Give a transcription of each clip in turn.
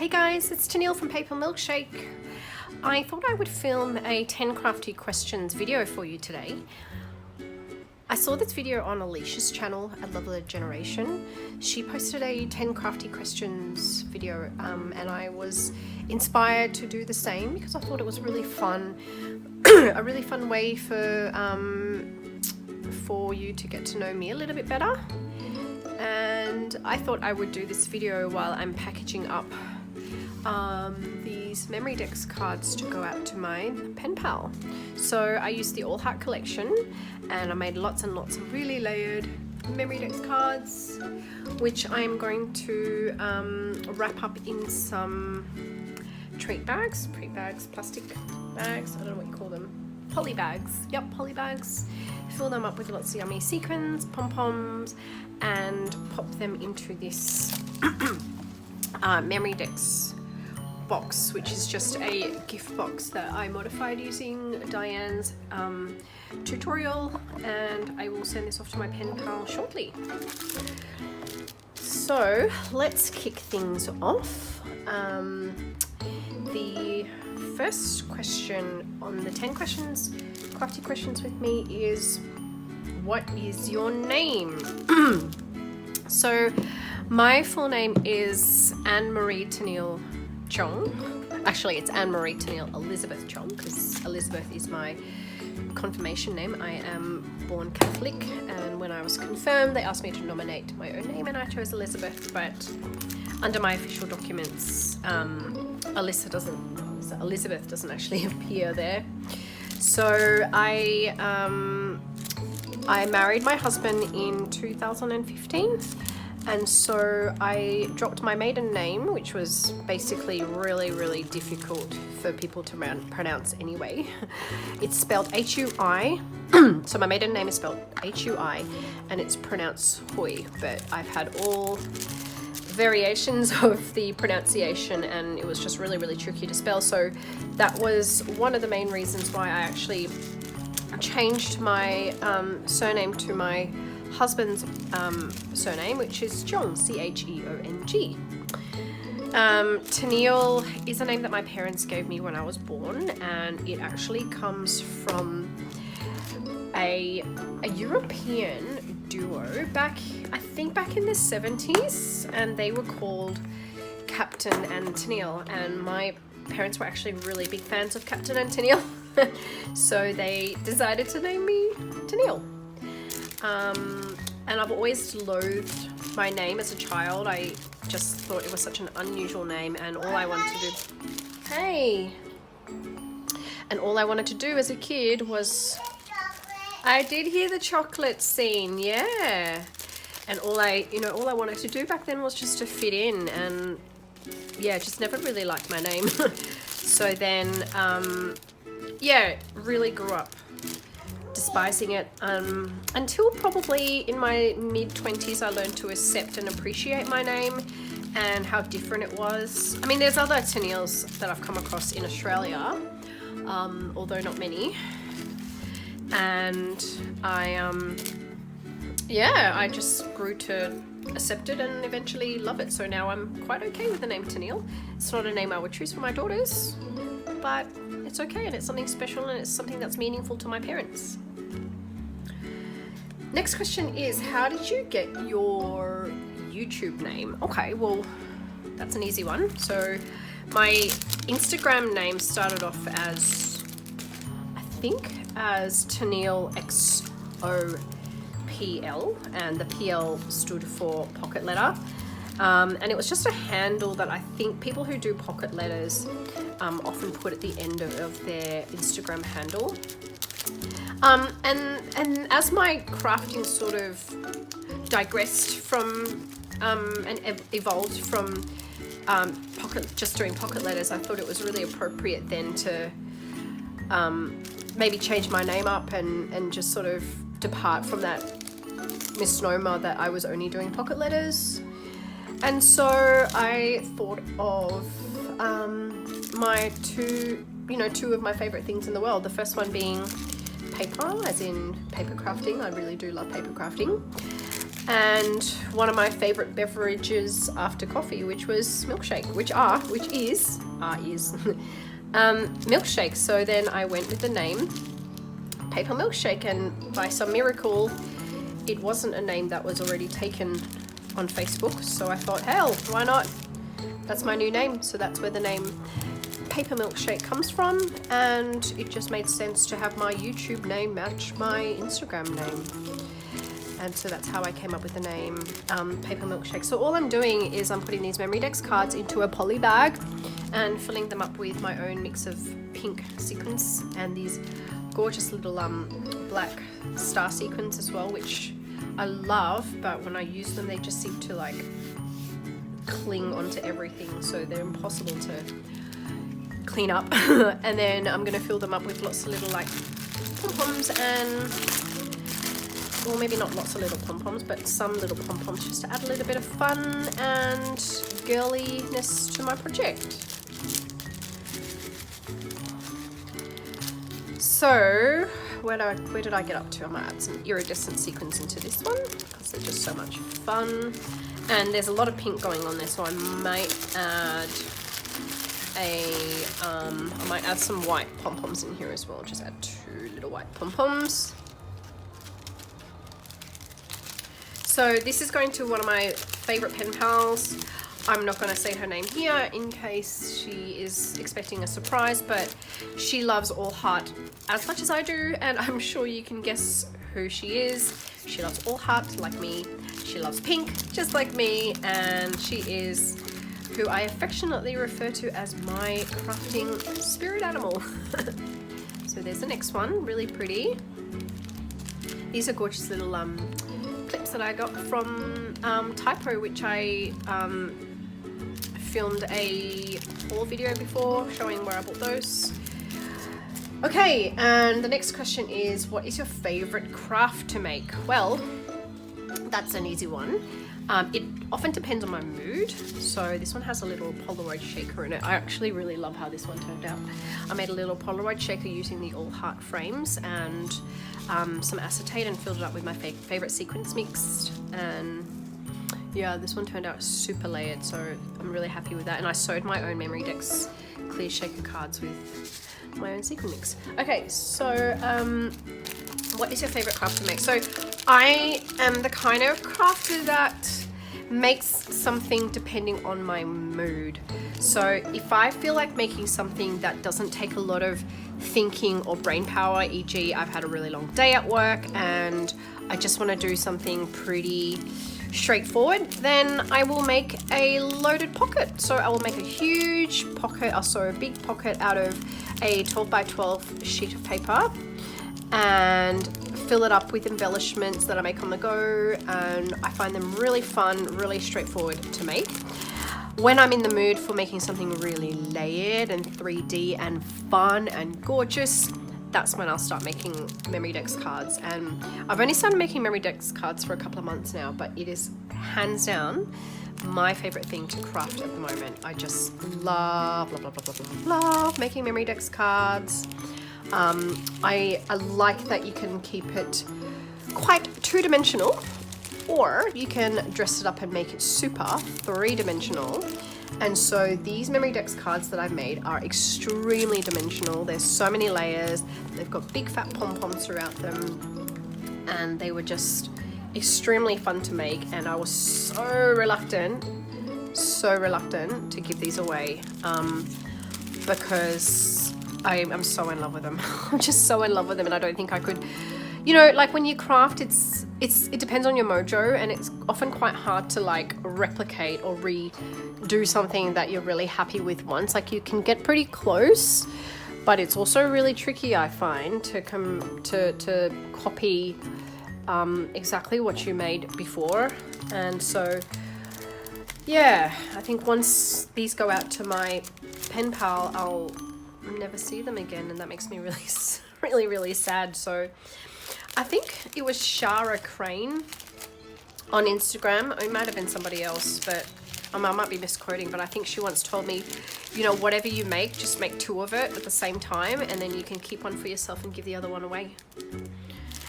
Hey guys, it's Tennille from Paper Milkshake. I thought I would film a 10 crafty questions video for you today. I saw this video on Alicia's channel at Level of Generation. She posted a 10 crafty questions video and I was inspired to do the same because I thought it was really fun. A really fun way for you to get to know me a little bit better. And I thought I would do this video while I'm packaging up these Memorydex cards to go out to my pen pal. So I used the All Heart collection and I made lots and lots of really layered Memorydex cards, which I'm going to wrap up in some treat bags, plastic bags, I don't know what you call them. Poly bags, yep, poly bags. Fill them up with lots of yummy sequins, pom-poms, and pop them into this Memorydex box, which is just a gift box that I modified using Diane's tutorial, and I will send this off to my pen pal shortly. So let's kick things off. The first question on the 10 questions, crafty questions with me is, what is your name? So my full name is Anne-Marie Tennille Chong. Actually, it's Anne-Marie Tennille Elizabeth Chong because Elizabeth is my confirmation name. I am born Catholic, and when I was confirmed they asked me to nominate my own name and I chose Elizabeth, but under my official documents Elizabeth doesn't actually appear there. So I married my husband in 2015, and so I dropped my maiden name, which was basically really difficult for people to pronounce anyway. It's spelled H-U-I, so my maiden name is spelled H-U-I and it's pronounced Hui, but I've had all variations of the pronunciation and it was just really tricky to spell. So that was one of the main reasons why I actually changed my surname to my husband's surname, which is Chong, C-H-E-O-N-G. Tennille is a name that my parents gave me when I was born, and it actually comes from a European duo back in the 70s, and they were called Captain and Tennille, and my parents were actually really big fans of Captain and Tennille. So they decided to name me Tennille. And I've always loathed my name as a child. I just thought it was such an unusual name, and all I wanted to do as a kid was, I did hear the chocolate scene, yeah. And all I wanted to do back then was just to fit in, and yeah, just never really liked my name. So then, yeah, really grew up despising it until probably in my mid-20s I learned to accept and appreciate my name and how different it was. I mean, there's other Tennilles that I've come across in Australia, although not many, and I just grew to accept it and eventually love it. So now I'm quite okay with the name Tennille. It's not a name I would choose for my daughters, but it's okay, and it's something special, and it's something that's meaningful to my parents. Next question is, how did you get your YouTube name? Okay, well, that's an easy one. So my Instagram name started off as, I think, as Tennille XOPL, and the PL stood for pocket letter. And it was just a handle that I think people who do pocket letters often put at the end of their Instagram handle. And as my crafting sort of digressed from and evolved from just doing pocket letters, I thought it was really appropriate then to maybe change my name up and just sort of depart from that misnomer that I was only doing pocket letters. And so I thought of my two of my favorite things in the world. The first one being paper, as in paper crafting. I really do love paper crafting. and one of my favorite beverages after coffee, which was milkshake, which is milkshake. So then I went with the name Paper Milkshake, and by some miracle it wasn't a name that was already taken on Facebook, so I thought, hell, why not? That's my new name. So that's where the name Paper Milkshake comes from, and it just made sense to have my YouTube name match my Instagram name. And so that's how I came up with the name Paper Milkshake. So all I'm doing is I'm putting these Memorydex cards into a poly bag and filling them up with my own mix of pink sequins and these gorgeous little black star sequins as well, which I love, but when I use them they just seem to like cling onto everything, so they're impossible to clean up. And then I'm gonna fill them up with lots of little like pom-poms, and well, maybe not lots of little pom-poms, but some little pom-poms just to add a little bit of fun and girliness to my project. So where did I get up to? I might add some iridescent sequins into this one because they're just so much fun. And there's a lot of pink going on there, so I might add some white pom-poms in here as well. Just add 2 little white pom-poms. So this is going to one of my favorite pen pals. I'm not going to say her name here in case she is expecting a surprise, but she loves all heart as much as I do, and I'm sure you can guess who she is. She loves all heart like me. She loves pink just like me, and she is who I affectionately refer to as my crafting spirit animal. So there's the next one, really pretty. These are gorgeous little clips that I got from Typo, which I filmed a haul video before showing where I bought those. Okay, and the next question is, what is your favorite craft to make? Well, that's an easy one. It often depends on my mood. So this one has a little Polaroid shaker in it. I actually really love how this one turned out. I made a little Polaroid shaker using the all heart frames and some acetate and filled it up with my favorite sequins mixed, and yeah, this one turned out super layered, so I'm really happy with that. And I sewed my own Memorydex clear shaker cards with my own sequin mix. Okay, so what is your favorite craft to make? So I am the kind of crafter that makes something depending on my mood. So if I feel like making something that doesn't take a lot of thinking or brain power, e.g. I've had a really long day at work and I just want to do something pretty straightforward, then I will make a loaded pocket. So I will make a huge pocket. I'll sew a big pocket out of a 12 by 12 sheet of paper and fill it up with embellishments that I make on the go, and I find them really fun, really straightforward to make. When I'm in the mood for making something really layered and 3D and fun and gorgeous, that's when I'll start making Memorydex cards. And I've only started making Memorydex cards for a couple of months now, but it is hands down my favorite thing to craft at the moment. I just love making Memorydex cards. I like that you can keep it quite two-dimensional, or you can dress it up and make it super three-dimensional. And so these Memorydex cards that I've made are extremely dimensional. There's so many layers. They've got big fat pom-poms throughout them, and they were just extremely fun to make. And I was so reluctant to give these away because I'm so in love with them. I'm just so in love with them, and I don't think I could, you know, like when you craft, it depends on your mojo, and it's often quite hard to like replicate or redo something that you're really happy with once. Like you can get pretty close, but it's also really tricky, I find, to copy exactly what you made before. And so yeah, I think once these go out to my pen pal, I'll never see them again, and that makes me really sad. So I think it was Shara Crane on Instagram. It might have been somebody else, but I might be misquoting, but I think she once told me, you know, whatever you make, just make 2 of it at the same time, and then you can keep one for yourself and give the other one away.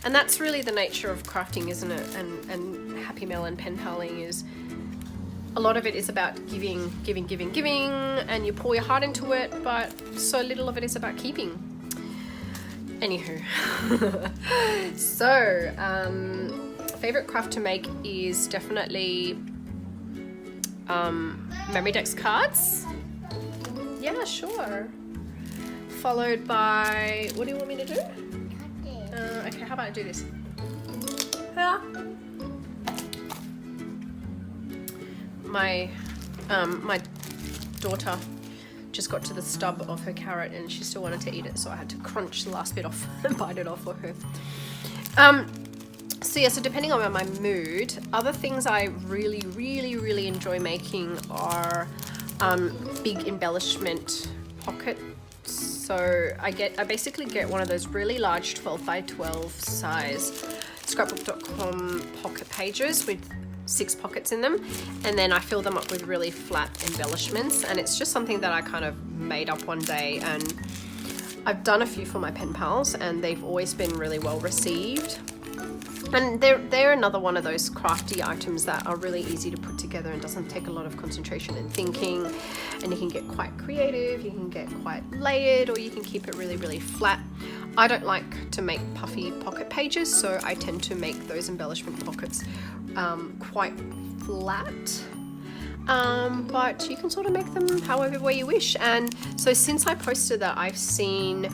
And that's really the nature of crafting, isn't it? And Happy Mail and pen paling is, a lot of it is about giving, and you pour your heart into it, but so little of it is about keeping. Anywho. So, favorite craft to make is definitely Memorydex cards. Yeah, sure. Followed by, what do you want me to do? Okay, how about I do this? My daughter just got to the stub of her carrot and she still wanted to eat it, so I had to crunch the last bit off and bite it off for her. So yeah, so depending on my mood, other things I really enjoy making are big embellishment pockets. So I basically get one of those really large 12 by 12 size scrapbook.com pocket pages with 6 pockets in them, and then I fill them up with really flat embellishments, and it's just something that I kind of made up one day, and I've done a few for my pen pals and they've always been really well received. And they're another one of those crafty items that are really easy to put together and doesn't take a lot of concentration and thinking, and you can get quite creative, you can get quite layered, or you can keep it really flat. I don't like to make puffy pocket pages, so I tend to make those embellishment pockets quite flat. But you can sort of make them however way you wish. And so since I posted that, I've seen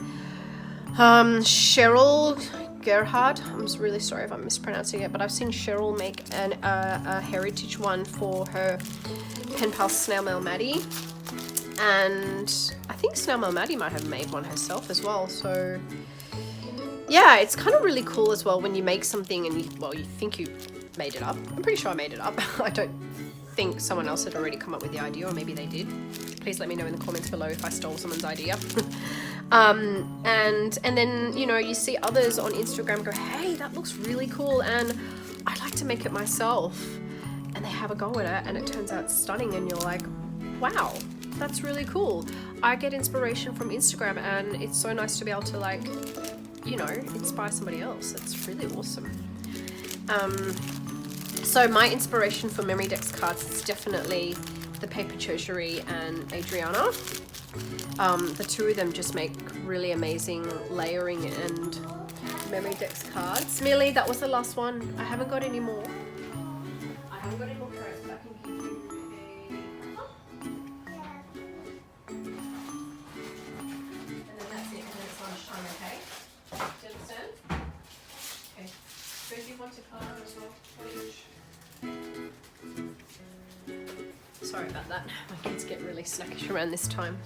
Cheryl Gerhard, I'm really sorry if I'm mispronouncing it, but I've seen Cheryl make a heritage one for her pen pal Snail Mail Maddie, and I think Snail Mail Maddie might have made one herself as well. So yeah, it's kind of really cool as well when you make something and you think you made it up. I'm pretty sure I made it up. I don't think someone else had already come up with the idea, or maybe they did. Please let me know in the comments below if I stole someone's idea. And then, you know, you see others on Instagram go, hey, that looks really cool and I'd like to make it myself, and they have a go at it and it turns out stunning, and you're like, wow, that's really cool. I get inspiration from Instagram, and it's so nice to be able to, like, you know, inspire somebody else. It's really awesome. So my inspiration for Memorydex cards is definitely the Paper Treasury and Adriana. The two of them just make really amazing layering and Memorydex cards. Millie, that was the last one. I haven't got any more. I haven't got any more cards, but I can give you a... And then that's it, and then it's lunchtime, okay? Do you understand? Okay. So if you want a card as well, please. Sorry about that. My kids get really snackish around this time.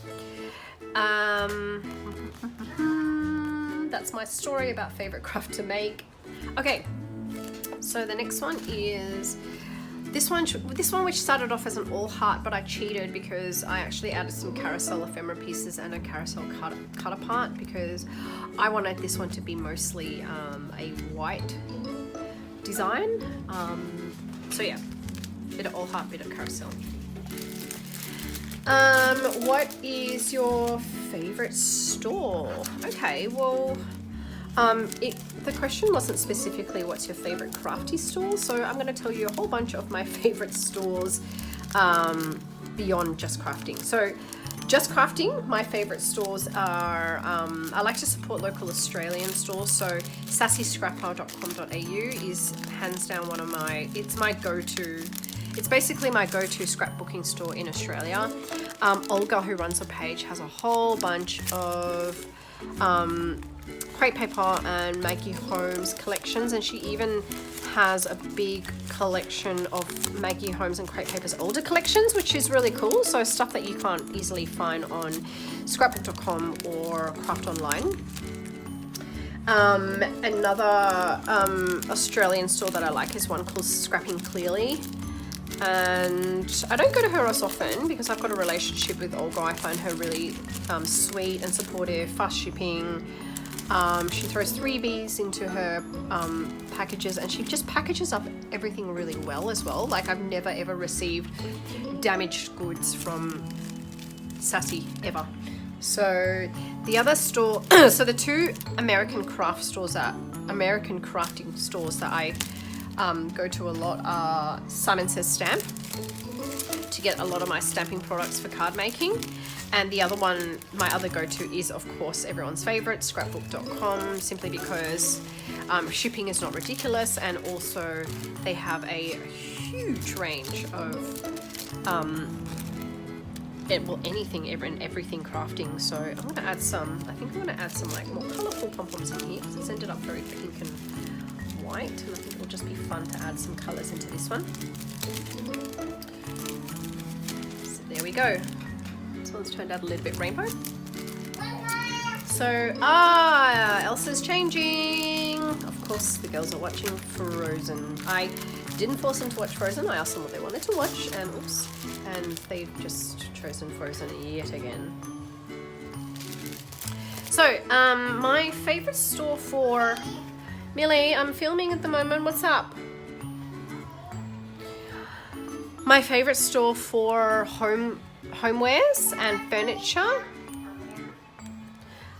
That's my story about favorite craft to make. Okay, so the next one is this one which started off as an all heart, but I cheated because I actually added some carousel ephemera pieces and a carousel cut apart, because I wanted this one to be mostly a white design. So yeah, bit of all heart, bit of carousel. What is your favorite store? Okay, well, the question wasn't specifically what's your favorite crafty store, so I'm going to tell you a whole bunch of my favorite stores beyond Just Crafting. So Just Crafting, my favorite stores are, I like to support local Australian stores, so sassyscrapper.com.au is hands down one of my, it's my go-to. It's basically my go-to scrapbooking store in Australia. Olga, who runs the page, has a whole bunch of crepe paper and Maggie Holmes collections, and she even has a big collection of Maggie Holmes and Crepe Paper's older collections, which is really cool. So stuff that you can't easily find on scrapbook.com or Craft Online. Another Australian store that I like is one called Scrapping Clearly. And I don't go to her as often because I've got a relationship with Olga. I find her really sweet and supportive, fast shipping. She throws freebies into her packages, and she just packages up everything really well as well. Like, I've never ever received damaged goods from Sassy ever. So the other store, so the two American craft stores that American crafting stores that I go to a lot are Simon Says Stamp, to get a lot of my stamping products for card making. And the other one, my other go-to is, of course, everyone's favorite, scrapbook.com, simply because shipping is not ridiculous, and also they have a huge range of anything and everything crafting. So I'm going to add some, I think I'm going to add some like more colourful pom-poms in here, because it's ended up very pink and white, and I think it'll just be fun to add some colours into this one. So there we go. This one's turned out a little bit rainbow. So, Elsa's changing. Of course, the girls are watching Frozen. I didn't force them to watch Frozen. I asked them what they wanted to watch, and oops, and they've just chosen Frozen yet again. So, my favorite store for Millie, I'm filming at the moment. What's up? My favorite store for homewares and furniture.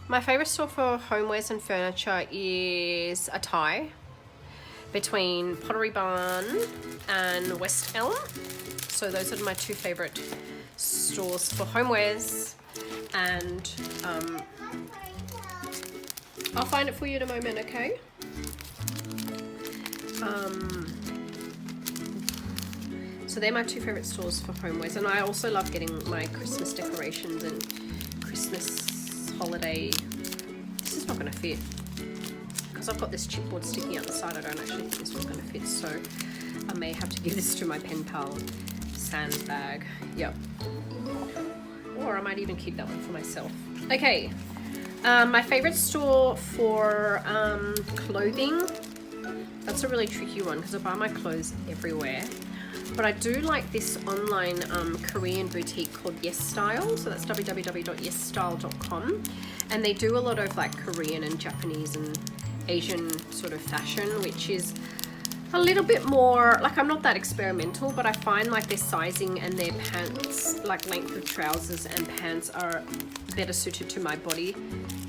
My favorite store for homewares and furniture is a tie between Pottery Barn and West Elm. So those are my two favorite stores for homewares, and I'll find it for you in a moment, okay? So they're my two favorite stores for homewares, and I also love getting my Christmas decorations and Christmas holiday. This is not going to fit because I've got this chipboard sticking out the side. I don't actually think this one's going to fit, so I may have to give this to my penpal sandbag. Yep. Or I might even keep that one for myself. Okay. My favorite store for clothing. That's a really tricky one because I buy my clothes everywhere. But I do like this online Korean boutique called Yes Style. So that's www.yesstyle.com. And they do a lot of like Korean and Japanese and Asian sort of fashion, which is a little bit more, like, I'm not that experimental, but I find like their sizing and their pants, like length of trousers and pants, are better suited to my body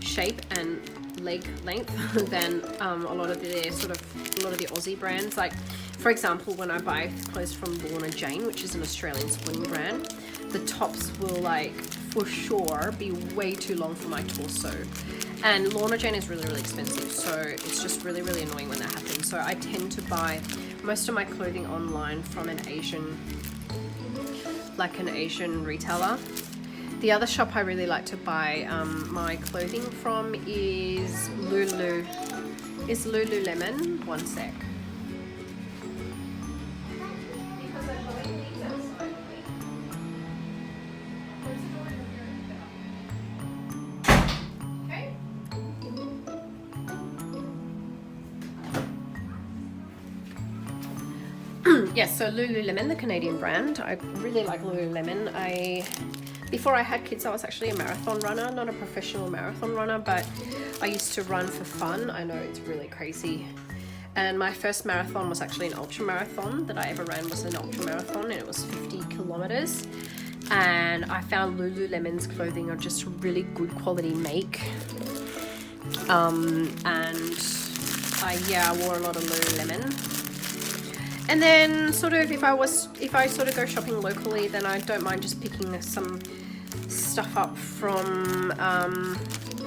shape and leg length than a lot of the Aussie brands. Like, for example, when I buy clothes from Lorna Jane, which is an Australian spring brand, the tops will like for sure be way too long for my torso. And Lorna Jane is really, really expensive, so it's just really, really annoying when that happens. So I tend to buy most of my clothing online from an Asian retailer. The other shop I really like to buy my clothing from is Lululemon. One sec. Yes, so Lululemon, the Canadian brand. I really like Lululemon. Before I had kids, I was actually a marathon runner, not a professional marathon runner, but I used to run for fun. I know it's really crazy. And my first marathon was actually an ultra marathon that I ever ran, was an ultra marathon, and it was 50 kilometers. And I found Lululemon's clothing are just really good quality make. And I wore a lot of Lululemon. And then sort of if I sort of go shopping locally, then I don't mind just picking some stuff up from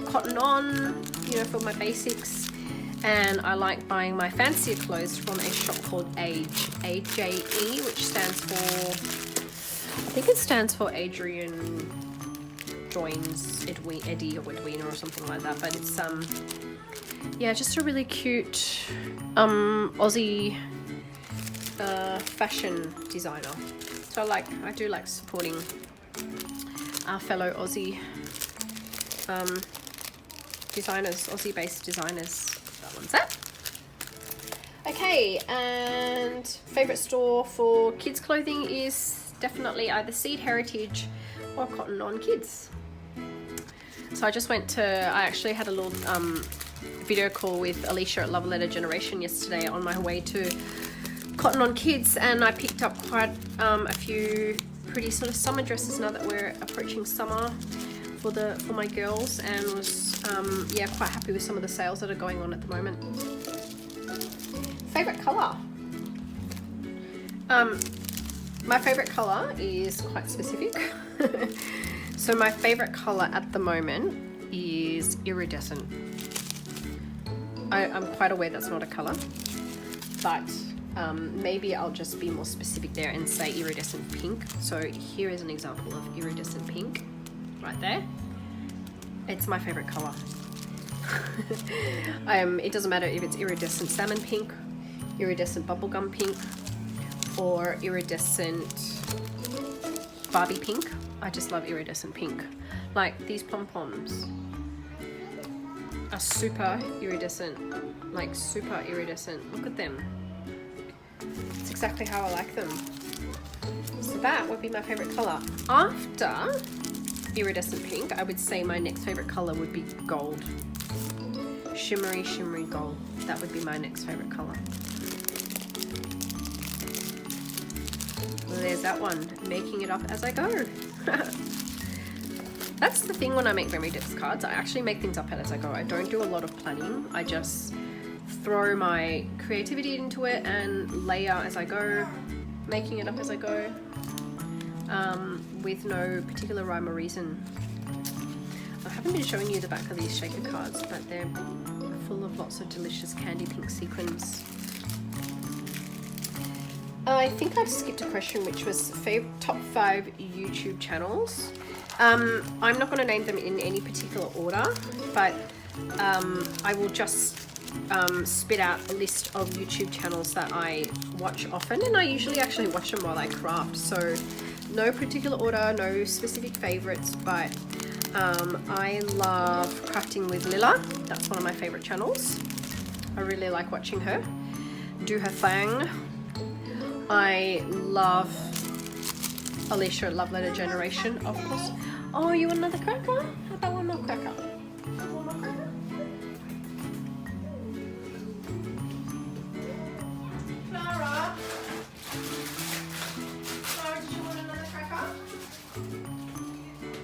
Cotton On, you know, for my basics. And I like buying my fancier clothes from a shop called Age, AJE, which stands for, I think it stands for Adrian Joins Eddie or Edwina or something like that. But it's yeah, just a really cute Aussie fashion designer. So I do like supporting our fellow Aussie designers, Aussie-based designers. That one's that. Okay, and favorite store for kids clothing is definitely either Seed Heritage or Cotton On Kids. So I actually had a little video call with Alicia at Love Letter Generation yesterday on my way to Cotton On Kids, and I picked up quite a few pretty sort of summer dresses now that we're approaching summer for my girls, and was quite happy with some of the sales that are going on at the moment. favorite color. My favorite color is quite specific. So my favorite color at the moment is iridescent. I'm quite aware that's not a color, but maybe I'll just be more specific there and say iridescent pink. So here is an example of iridescent pink right there. It's my favorite color. It doesn't matter if it's iridescent salmon pink, iridescent bubblegum pink, or iridescent Barbie pink. I just love iridescent pink. Like these pom-poms are super iridescent, like super iridescent. Look at them. It's exactly how I like them. So that would be my favorite color. After iridescent pink, I would say my next favorite color would be gold. Shimmery, shimmery gold. That would be my next favorite color. Well, there's that one, making it up as I go. That's the thing when I make Memorydex cards. I actually make things up as I go. I don't do a lot of planning. I just throw my creativity into it and layer as I go, making it up as I go, with no particular rhyme or reason. I haven't been showing you the back of these shaker cards, but they're full of lots of delicious candy pink sequins. I think I've skipped a question, which was top 5 YouTube channels. I'm not going to name them in any particular order, but I will just spit out a list of YouTube channels that I watch often, and I usually actually watch them while I craft, so no particular order, no specific favorites, but I love Crafting with Lila. That's one of my favorite channels. I really like watching her do her thing. I love Alicia, Love Letter Generation, of course. Oh, you want another cracker? How about one more cracker? One more cracker? Clara? Clara, did you want another cracker?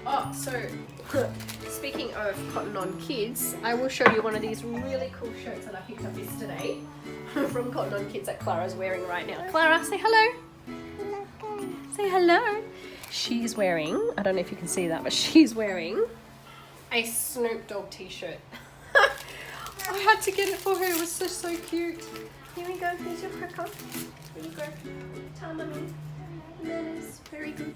Oh, so speaking of Cotton On Kids, I will show you one of these really cool shirts that I picked up yesterday from Cotton On Kids that Clara's wearing right now. Clara, say hello. Say hello. She's wearing, I don't know if you can see that, but she's wearing a Snoop Dogg t-shirt. I had to get it for her. It was so cute. Here we go. Here's your cracker. Here you go. Tell Mummy. Manners. Very good.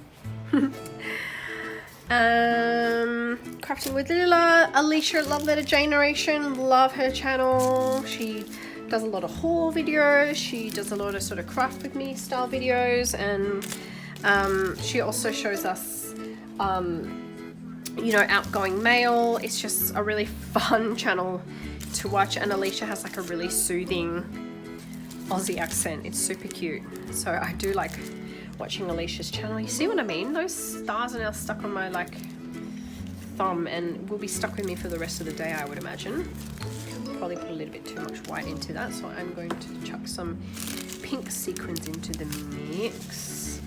Crafting with Lila. Alicia, Love Letter Generation. Love her channel. She does a lot of haul videos. She does a lot of sort of craft with me style videos, and she also shows us, you know, outgoing mail. It's just a really fun channel to watch, and Alicia has like a really soothing Aussie accent. It's super cute. So I do like watching Alicia's channel. You see what I mean? Those stars are now stuck on my like thumb and will be stuck with me for the rest of the day, I would imagine. Probably put a little bit too much white into that, so I'm going to chuck some pink sequins into the mix.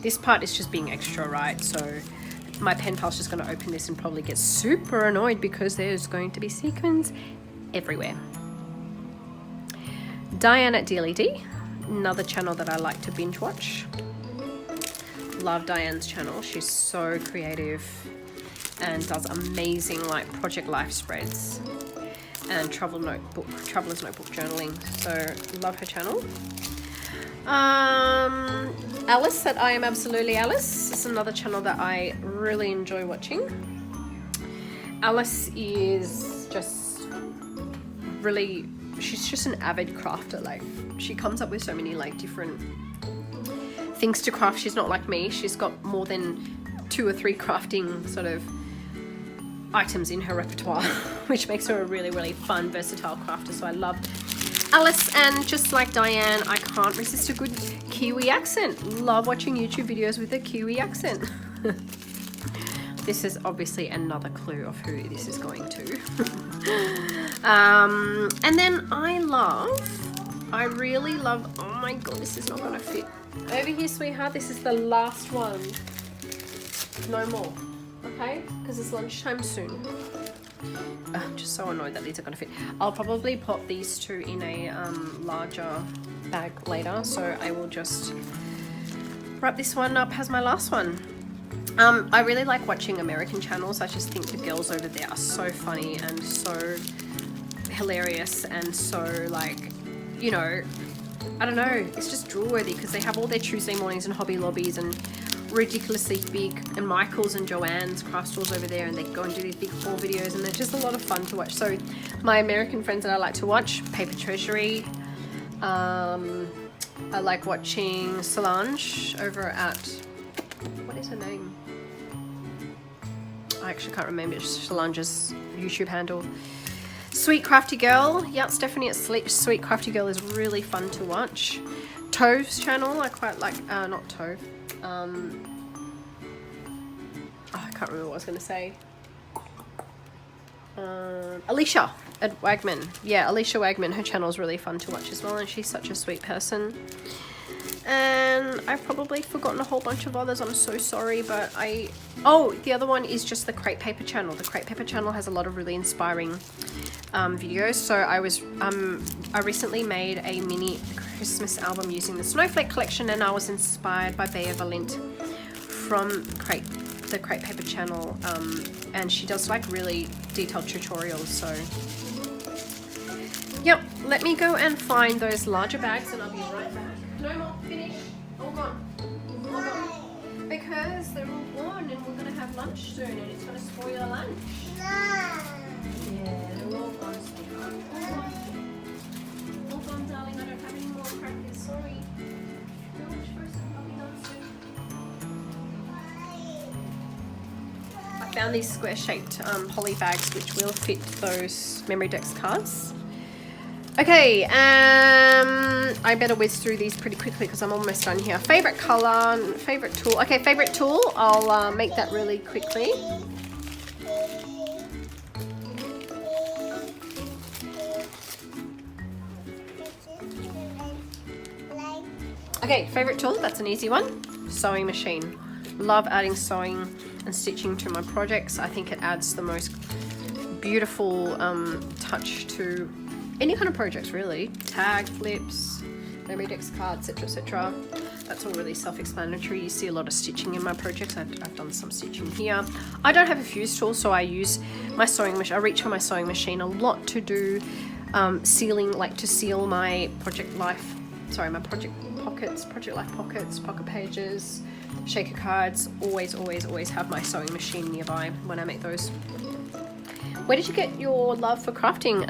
This part is just being extra, right? So my pen pal's just going to open this and probably get super annoyed because there's going to be sequins everywhere. Diane at DLED, another channel that I like to binge watch. Love Diane's channel. She's so creative and does amazing like project life spreads and traveler's notebook journaling. So love her channel. Alice at I Am Absolutely Alice is another channel that I really enjoy watching. Alice is just really, she's just an avid crafter. Like she comes up with so many like different things to craft. She's not like me. She's got more than 2 or 3 crafting sort of items in her repertoire, which makes her a really, really fun, versatile crafter. So I love Alice, and just like Diane, I can't resist a good Kiwi accent. Love watching YouTube videos with a Kiwi accent. This is obviously another clue of who this is going to. And then I really love, oh my god, this is not gonna fit. Over here, sweetheart, this is the last one. No more, okay? Because it's lunchtime soon. I'm just so annoyed that these are gonna fit. I'll probably pop these two in a larger bag later, so I will just wrap this one up as my last one. I really like watching American channels. I just think the girls over there are so funny and so hilarious and so, like, you know, I don't know, it's just drool worthy because they have all their Tuesday mornings and Hobby Lobbies and ridiculously big, and Michael's and Joanne's craft stores over there, and they go and do these big haul videos, and they're just a lot of fun to watch. So my American friends that I like to watch, Paper Treasury, I like watching Solange over at, what is her name? I actually can't remember Solange's YouTube handle. Sweet Crafty Girl, yeah, Stephanie at Sweet Crafty Girl is really fun to watch. Tove's channel, I quite like, not Tove, oh, I can't remember what I was going to say. Alicia at Wagman. Yeah, Alicia Wagman, her channel is really fun to watch as well, and she's such a sweet person. And I've probably forgotten a whole bunch of others, I'm so sorry, but oh, the other one is just the Crepe Paper channel. The Crepe Paper channel has a lot of really inspiring videos. So I recently made a mini Christmas album using the Snowflake collection, and I was inspired by Bea Valent from the Crepe Paper channel, and she does like really detailed tutorials. So yep, let me go and find those larger bags and I'll be right back. No more, finish, all gone, all gone. Because they're all gone and we're gonna have lunch soon and it's gonna spoil your lunch. Yeah, they're all gone, sweetheart. All gone, darling. I don't have any more crackers, sorry. No lunch first and I'll be done soon. I found these square-shaped poly bags which will fit those Memorydex cards. Okay, I better whiz through these pretty quickly because I'm almost done here. Favorite color, favorite tool. Okay, favorite tool, I'll make that really quickly. Okay, favorite tool, that's an easy one. Sewing machine. Love adding sewing and stitching to my projects. I think it adds the most beautiful touch to any kind of projects, really. Tag, flips, Memorydex cards, etc, etc. That's all really self-explanatory. You see a lot of stitching in my projects. I've done some stitching here. I don't have a fuse tool, so I use my sewing machine. I reach for my sewing machine a lot to do sealing, like to seal my project life. Sorry, my project pockets, project life pockets, pocket pages, shaker cards. Always, always, always have my sewing machine nearby when I make those. Where did you get your love for crafting?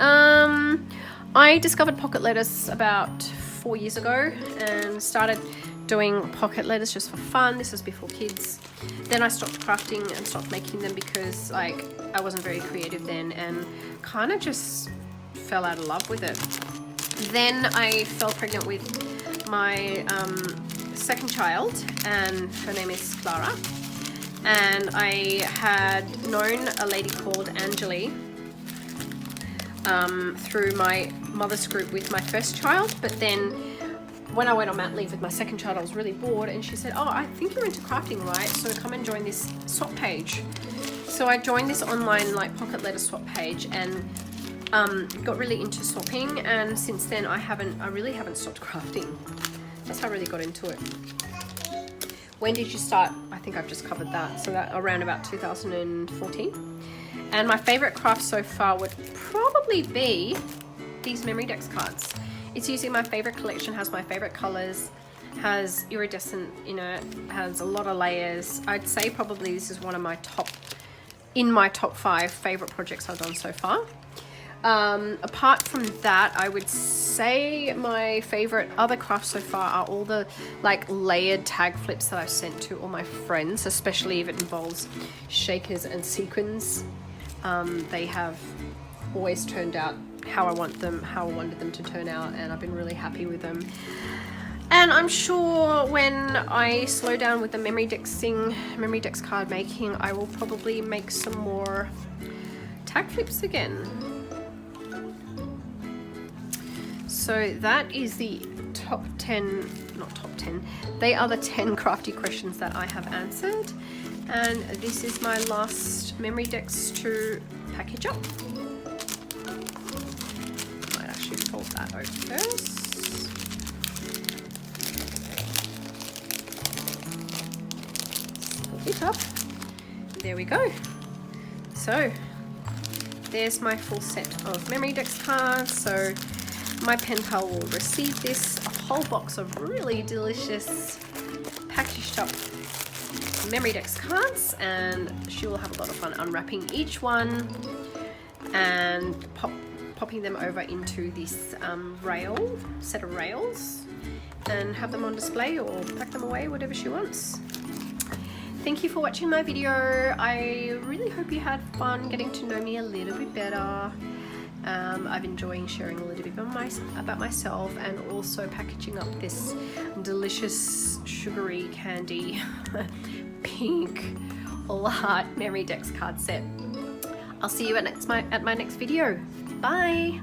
I discovered pocket letters about 4 years ago and started doing pocket letters just for fun. This was before kids. Then I stopped crafting and stopped making them because like I wasn't very creative then and kind of just fell out of love with it. Then I fell pregnant with my second child, and her name is Clara. And I had known a lady called Angeli through my mother's group with my first child, but then when I went on mat leave with my second child I was really bored, and she said, oh, I think you're into crafting, right? So come and join this swap page. So I joined this online like pocket letter swap page and got really into swapping, and since then I really haven't stopped crafting. That's how I really got into it. When did you start? I think I've just covered that. So that around about 2014. And my favorite craft so far would probably be these Memorydex cards. It's using my favorite collection, has my favorite colors, has iridescent in it, has a lot of layers. I'd say probably this is one of my top 5 favorite projects I've done so far. Apart from that, I would say my favorite other crafts so far are all the like layered tag flips that I've sent to all my friends, especially if it involves shakers and sequins. They have always turned out how I wanted them to turn out, and I've been really happy with them. And I'm sure when I slow down with the Memorydex card making, I will probably make some more tag flips again. So that is the top 10 not top 10. They are the 10 crafty questions that I have answered. And this is my last Memorydex to package up. Might actually fold that over first. Fold it up. There we go. So there's my full set of Memorydex cards. So my pen pal will receive this, a whole box of really delicious packaged up Memorydex cards, and she will have a lot of fun unwrapping each one and popping them over into this set of rails, and have them on display or pack them away, whatever she wants. Thank you for watching my video. I really hope you had fun getting to know me a little bit better. I've enjoyed sharing a little bit about myself, and also packaging up this delicious sugary candy pink all heart Memorydex card set. I'll see you at my next video. Bye!